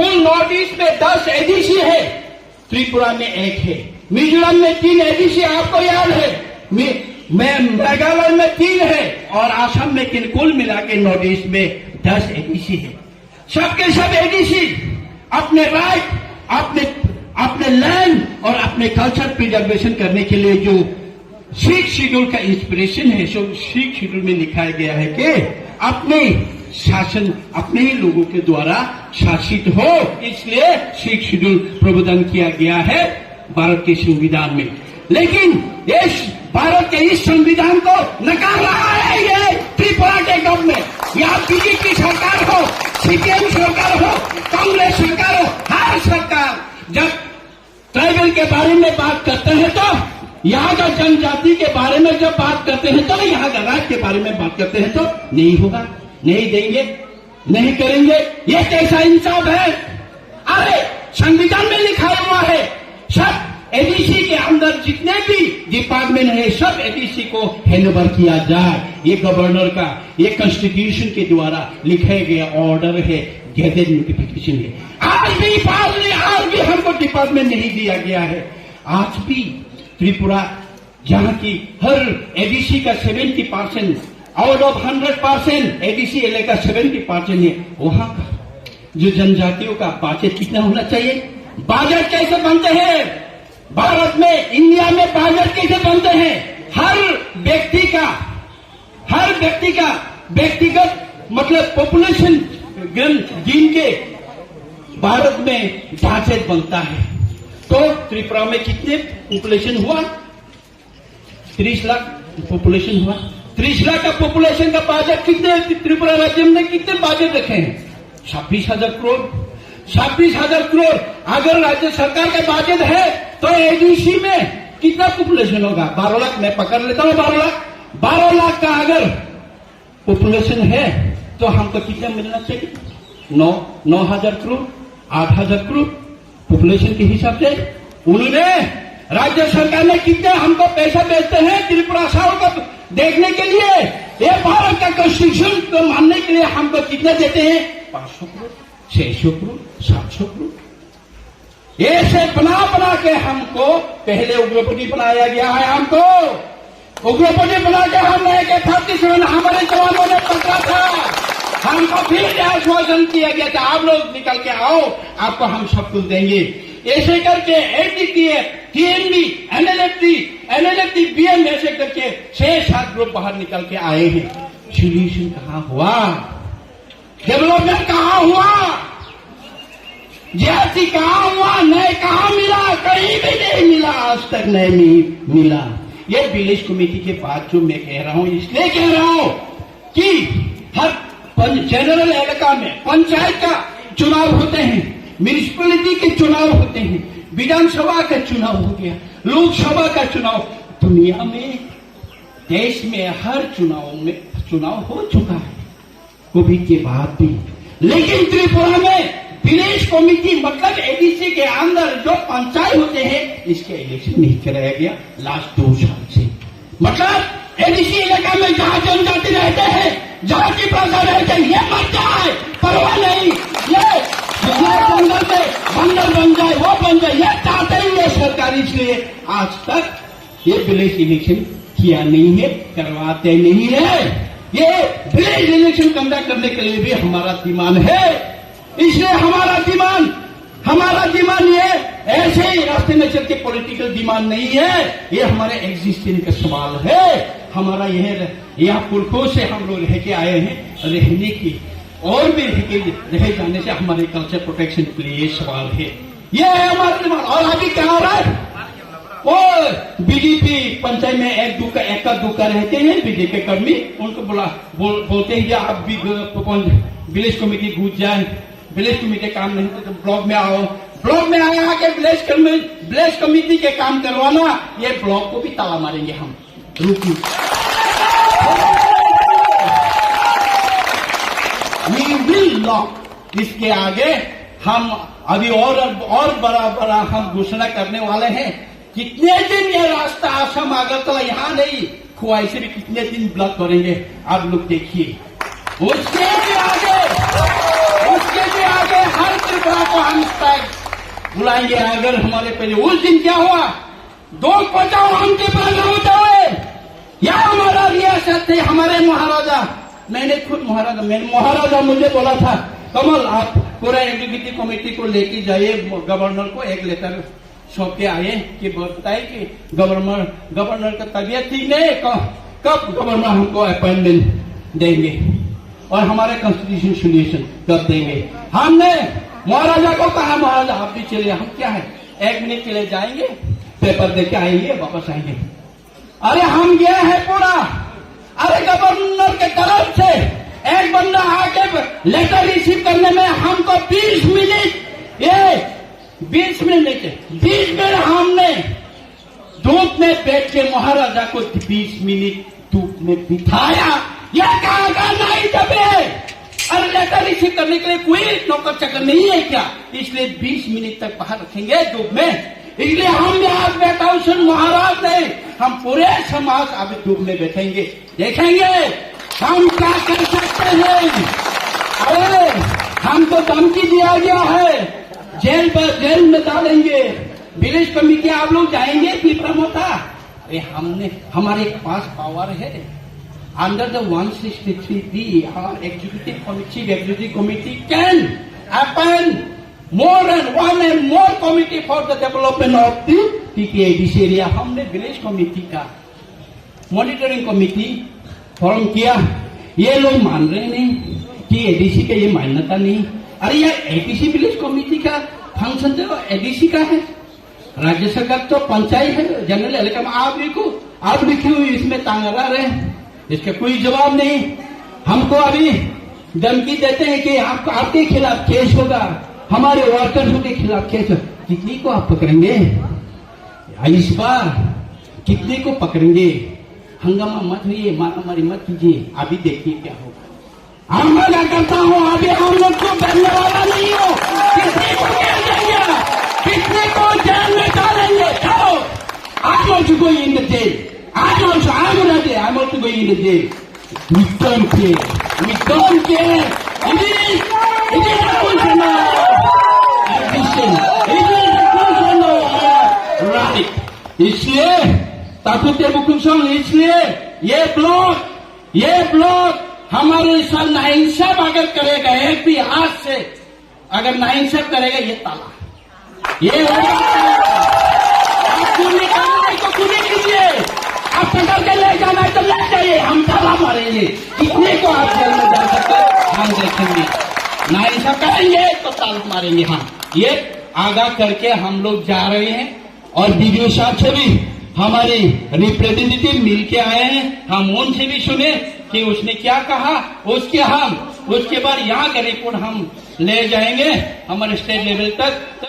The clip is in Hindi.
कुल नॉर्थ ईस्ट में 10 एडीसी है, त्रिपुरा में 1 है, मिजोरम में 3 एडीसी आपको याद है, मेघालय में 3 है और आसाम में कुल मिला के नॉर्थ ईस्ट में 10 एडीसी है। सबके सब एडीसी अपने राइट, अपने लैंड और अपने कल्चर प्रिजर्वेशन करने के लिए जो सिख शेड्यूल का इंस्पिरेशन है, सो सिख शेड्यूल में लिखा गया है कि अपने शासन अपने ही लोगों के द्वारा शासित हो, इसलिए सिख शेड्यूल प्रावधान किया गया है भारत के संविधान में। लेकिन इस भारत के इस संविधान को नकार रहा है ये त्रिपुरा के गवर्नमेंट, या बीजेपी सरकार हो, सीपीएम सरकार हो, कांग्रेस सरकार हो, हर सरकार जब ट्राइबल के बारे में बात करते हैं तो यहाँ का जनजाति के बारे में जब बात करते हैं तो यहाँ का राज्य के बारे में बात करते हैं तो नहीं होगा, नहीं देंगे, नहीं करेंगे। ये कैसा इंसाफ है? अरे संविधान में लिखा हुआ है सब एडीसी के अंदर जितने भी डिपार्टमेंट है सब एडीसी को हैंडओवर किया जाए। ये गवर्नर का ये कॉन्स्टिट्यूशन के द्वारा लिखा गया ऑर्डर है, गैजेट नोटिफिकेशन है। आज भी हमको डिपार्टमेंट नहीं दिया गया है। आज भी त्रिपुरा जहां की हर एडीसी का 70% आउट ऑफ 100% एडीसी एलए का 70% है, वहां का जो जनजातियों का बजट कितना होना चाहिए? बजट कैसे बनते हैं भारत में, इंडिया में बजट कैसे बनते हैं? हर व्यक्ति का व्यक्तिगत मतलब पॉपुलेशन गिन के भारत में बजट बनता है। तो त्रिपुरा में कितने पॉपुलेशन हुआ? 30 लाख पॉपुलेशन हुआ। 30 लाख का पॉपुलेशन का बजट कितने त्रिपुरा राज्य में कितने बजट रखे हैं? 26,000 करोड़। 26,000 करोड़ अगर राज्य सरकार का बजट है तो एडीसी में कितना पॉपुलेशन होगा? 12 लाख। मैं पकड़ लेता हूं 12 लाख। 12 लाख का अगर पॉपुलेशन है तो हमको कितना मिलना चाहिए? 9,000 करोड़, 8,000 करोड़ पॉपुलेशन के हिसाब से। उन्होंने राज्य सरकार ने कितने हमको पैसा भेजते हैं त्रिपुरा साउथ को देखने के लिए? ये भारत का कॉन्स्टिट्यूशन को मानने के लिए हमको कितने देते हैं? 500 करोड़, 600 करोड़, 700 करोड़। ऐसे बना के हमको पहले उग्रपति बनाया गया है। हमको उग्रपति बना के हमने AK-47 हमारे जवानों ने पकड़ा था। हमको फिर आश्वासन किया गया था आप लोग निकल के आओ, आपको हम सब कुछ देंगे। ऐसे करके एनडीटीए, टीएनबी, एनएलएफटी, बीएम ऐसे करके 6-7 ग्रुप बाहर निकल के आए हैं। सोल्यूशन कहाँ हुआ? डेवलपमेंट कहाँ हुआ? जीएसटी कहाँ हुआ? नहीं कहाँ मिला? कहीं भी नहीं मिला, आज तक नहीं मिला। ये विलेज कमेटी के बाद जो मैं कह रहा हूं, इसलिए कह रहा हूं कि हर जनरल इलाका में पंचायत का चुनाव होते हैं, म्यूनिसिपैलिटी के चुनाव होते हैं, विधानसभा का चुनाव हो गया, लोकसभा का चुनाव। दुनिया में, देश में हर चुनाव हो चुका है कोविड के बाद भी। लेकिन त्रिपुरा में विलेज कमेटी मतलब एडीसी के अंदर जो पंचायत होते हैं, इसके इलेक्शन नहीं कराया गया लास्ट 2 साल से। मतलब एडीसी इलाका में जहां जनजाति रहते हैं, जहां की प्रजा रहते हैं, ये मर जाए परवाह नहीं, ये जंगल में बंदर बन जाए, वो बन जाए, ये चाहते ही ये सरकार। इसलिए आज तक ये विलेज इलेक्शन किया नहीं है, करवाते नहीं है। ये विलेज इलेक्शन कंडक्ट करने के लिए भी हमारा डिमांड है। इसलिए हमारा डिमांड ये ऐसे ही रास्ते में चल के पॉलिटिकल डिमांड नहीं है, ये हमारे एग्जिस्टेंस का सवाल है। हमारा यह यहाँ पुरखों से हम लोग रह के आए हैं, रहने की और भी रह जाने से हमारे कल्चर प्रोटेक्शन के लिए ये सवाल है। ये है हमारा डिमांड। और अभी क्या हो रहा है? वो बीजेपी पंचायत में एक दुक्का रहते हैं बीजेपी कर्मी, उनको बोलते हैं आप भी विलेज कमेटी घुस जाए, विलेज कमेटी काम नहीं तो ब्लॉक में आओ, ब्लॉक में आया के विलेज कमेटी के काम करवाना, ये ब्लॉक को भी ताला मारेंगे हम। रुकिए, वी विल लॉक। इसके आगे हम अभी और बड़ा हम घोषणा करने वाले हैं। कितने दिन ये रास्ता आसाम अगरतला यहाँ नहीं, खुआई से भी कितने दिन ब्लॉक करेंगे आप लोग देखिए। उसके भी आगे हर त्रिपुरा को बुलाएंगे। अगर हमारे पहले उस दिन क्या हुआ, दो बचाओ हमके पास हो जाए, या हमारा रियासत है, हमारे महाराजा, मैंने खुद महाराजा मुझे बोला था, कमल आप पूरा एग्जीक्यूटिव कमेटी को लेके जाइए, गवर्नर को एक लेटर सौंप के आए कि बताए कि गवर्नर का तबीयत ठीक नहीं, कब गवर्नर हमको अपॉइंटमेंट देंगे और हमारे कॉन्स्टिट्यूशन सोल्यूशन कब देंगे। हमने महाराजा को कहा, महाराजा आप भी चलिए, हम क्या है 1 मिनट के लिए जाएंगे, पेपर देके आएंगे, वापस आएंगे। अरे हम गए हैं पूरा, अरे गवर्नर के तरफ से एक बंदा आके लेटर रिसीव करने में हमको 20 मिनट, ये 20 मिनट लेते, 20 मिनट हमने धूप में बैठ के महाराजा को 20 मिनट धूप में बिठाया। यह कहा नहीं दबे, अरे लेटर रिसीव करने के लिए कोई नौकर चाकर नहीं है क्या, इसलिए 20 मिनट तक बाहर रखेंगे धूप में। इसलिए हम यहाँ बैठा हूं, सिर्फ महाराज नहीं, हम पूरे समाज अभी धूप में बैठेंगे, देखेंगे हम क्या कर सकते हैं। अरे हमको धमकी दिया गया है, जेल में डालेंगे, विलेज कमेटी आप लोग जाएंगे पिपरामोता। अरे हमारे पास पावर है, under the 163B our executive committee can appoint more than one and more committee for the development of the PPADC area। हमने विलेज कमेटी का मॉनिटरिंग कमेटी फॉर्म किया, ये लोग मान रहे नहीं कि एडीसी का ये मान्यता नहीं। अरे यार एडीसी विलेज कमेटी का फंक्शन तो एडीसी का है, राज्य सरकार तो पंचायत है, जनरल इलेक्शन आप लिखे हुए इसमें तांगा रहे, इसका कोई जवाब नहीं। हमको अभी धमकी देते हैं कि आपके खिलाफ केस होगा, हमारे वर्कर्स के खिलाफ केस। कितनी को आप पकड़ेंगे इस बार, कितने को पकड़ेंगे? हंगामा मत हुई, मारामारी मत कीजिए, अभी देखिए क्या होगा। हम मना करता हूँ, अभी हम लोग को डरने वाला नहीं हो, कितने को जेल देंगे, कितने को जेल में डालेंगे। चलो I want to go in the jail, I'm ready, I want to go in the jail। We don't care, we don't care। It is a question of addition, it is a question of right। इसलिए ताकुत बुकुसंग, इसलिए ये ब्लॉक हमारे साथ नाइंसाफ अगर करेगा, एक भी हाथ से अगर नाइंसाफ करेगा, ये ताला ये होगा। आप खूनी करना तो खूनी कीजिए, आप पकड़ के ले जाना है तो ले जाइए, हम ताला मारेंगे। कितने को आप जेल में जा सकते हम देखेंगे, नाइंसाफ करेंगे तो ताला मारेंगे। हाँ, ये आगाह करके हम लोग जा रहे हैं और वीडियो साहब से भी हमारे रिप्रेजेंटेटिव मिलके आए हैं, हम उनसे भी सुने कि उसने क्या कहा, उसके बाद यहाँ का रिपोर्ट हम ले जाएंगे हमारे स्टेट लेवल तक।